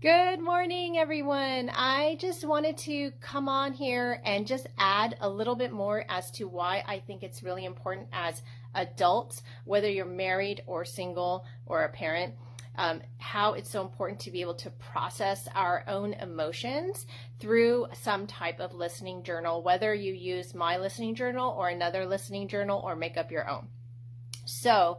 Good morning, everyone. I just wanted to come on here and just add a little bit more as to why I think it's really important as adults, whether you're married or single or a parent, how it's so important to be able to process our own emotions through some type of listening journal, whether you use my listening journal or another listening journal or make up your own. So,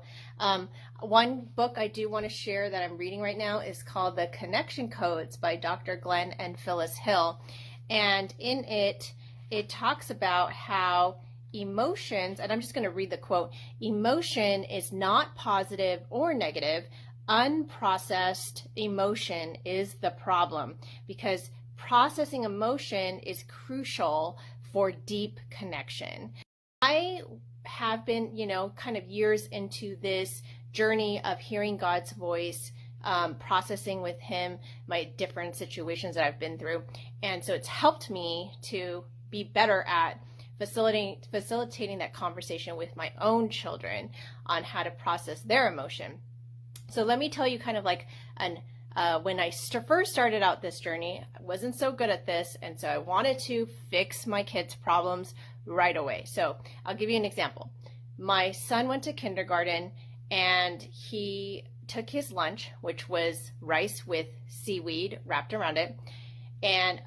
one book I do want to share that I'm reading right now is called The Connection Codes by Dr. Glenn and Phyllis Hill. And in it, it talks about how emotions, and I'm just going to read the quote, emotion is not positive or negative. Unprocessed emotion is the problem, because processing emotion is crucial for deep connection. I have been, kind of years into this journey of hearing God's voice, processing with Him my different situations that I've been through. And so it's helped me to be better at facilitating that conversation with my own children on how to process their emotion. So let me tell you kind of like when I first started out this journey, I wasn't so good at this, and so I wanted to fix my kids' problems right away. So I'll give you an example. My son went to kindergarten and he took his lunch, which was rice with seaweed wrapped around it, and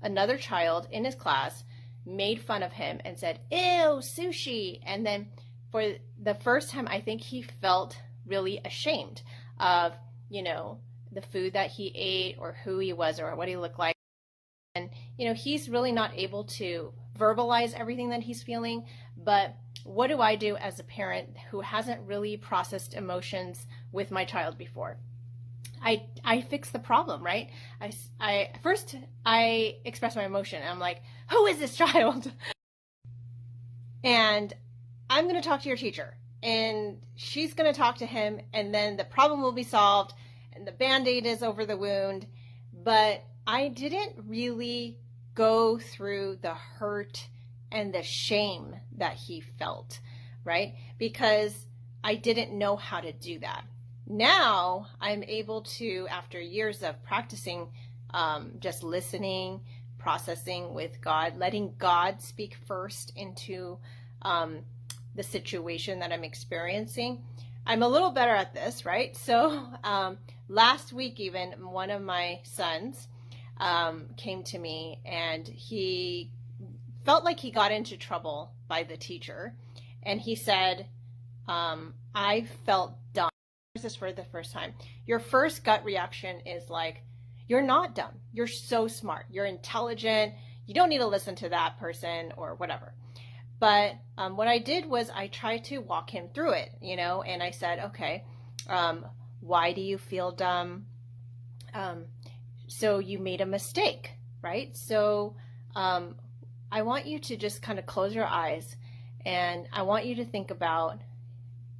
another child in his class made fun of him and said, "Ew, sushi." And then for the first time, I think he felt really ashamed of, the food that he ate or who he was or what he looked like. And, he's really not able to verbalize everything that he's feeling. But what do I do as a parent who hasn't really processed emotions with my child before? I fix the problem, right? First I express my emotion. I'm like, who is this child? And I'm going to talk to your teacher. And she's going to talk to him, and then the problem will be solved, and the Band-Aid is over the wound. But I didn't really go through the hurt and the shame that he felt, right? Because I didn't know how to do that. Now I'm able to, after years of practicing, just listening, processing with God, letting God speak first into the situation that I'm experiencing. I'm a little better at this, right? So last week even, one of my sons came to me and he felt like he got into trouble by the teacher. And he said, I felt dumb. Here's this for the first time. Your first gut reaction is like, you're not dumb. You're so smart. You're intelligent. You don't need to listen to that person or whatever. But what I did was I tried to walk him through it, and I said, okay, why do you feel dumb? So you made a mistake, right? So I want you to just kind of close your eyes, and I want you to think about,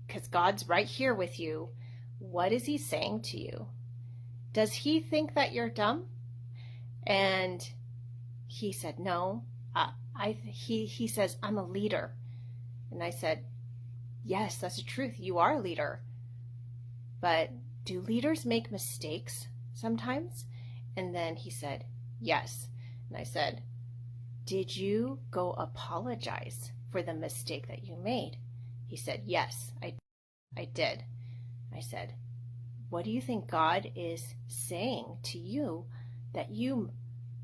because God's right here with you, what is He saying to you? Does He think that you're dumb? And he said, no. He says, I'm a leader. And I said, yes, that's the truth. You are a leader. But do leaders make mistakes sometimes? And then he said, yes. And I said, did you go apologize for the mistake that you made? He said, yes, I did. I said, what do you think God is saying to you that you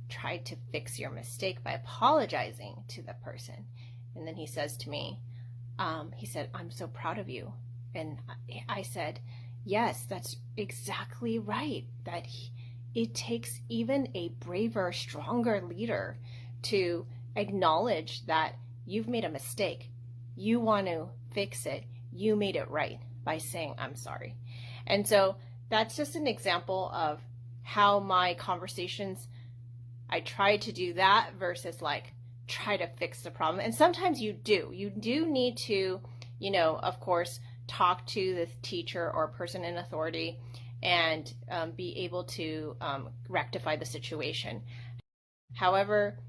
tried to fix your mistake by apologizing to the person? And then he says to me, he said, I'm so proud of you. And I said, yes, that's exactly right. That it takes even a braver, stronger leader to acknowledge that you've made a mistake. You want to fix it. You made it right by saying, I'm sorry. And so that's just an example of how my conversations, I try to do that versus like try to fix the problem. And sometimes you do need to, of course, talk to the teacher or person in authority and be able to rectify the situation. However,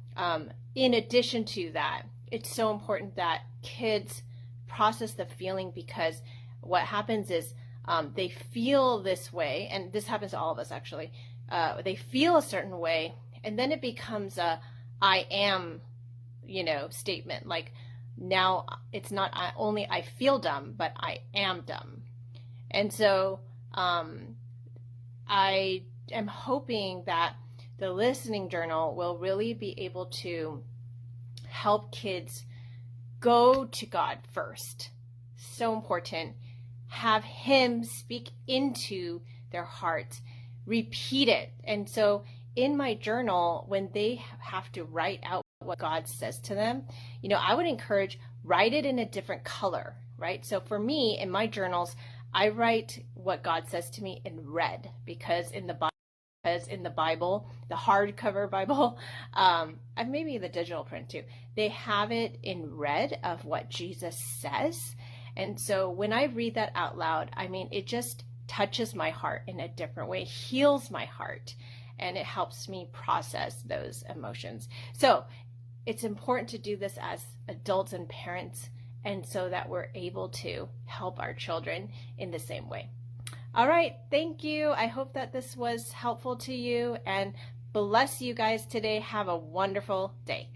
in addition to that, it's so important that kids process the feeling, because what happens is they feel this way, and this happens to all of us actually. They feel a certain way, and then it becomes a I am, statement. Like now it's not only I feel dumb, but I am dumb. And so I am hoping that the listening journal will really be able to help kids go to God first. So important. Have Him speak into their heart. Repeat it. And so in my journal, when they have to write out what God says to them, I would encourage, write it in a different color, right? So for me, in my journals, I write what God says to me in red, because in the Bible, the hardcover Bible, and maybe the digital print too, they have it in red of what Jesus says. And so when I read that out loud, it just touches my heart in a different way, heals my heart, and it helps me process those emotions. So it's important to do this as adults and parents, and so that we're able to help our children in the same way. All right, thank you. I hope that this was helpful to you, and bless you guys today. Have a wonderful day.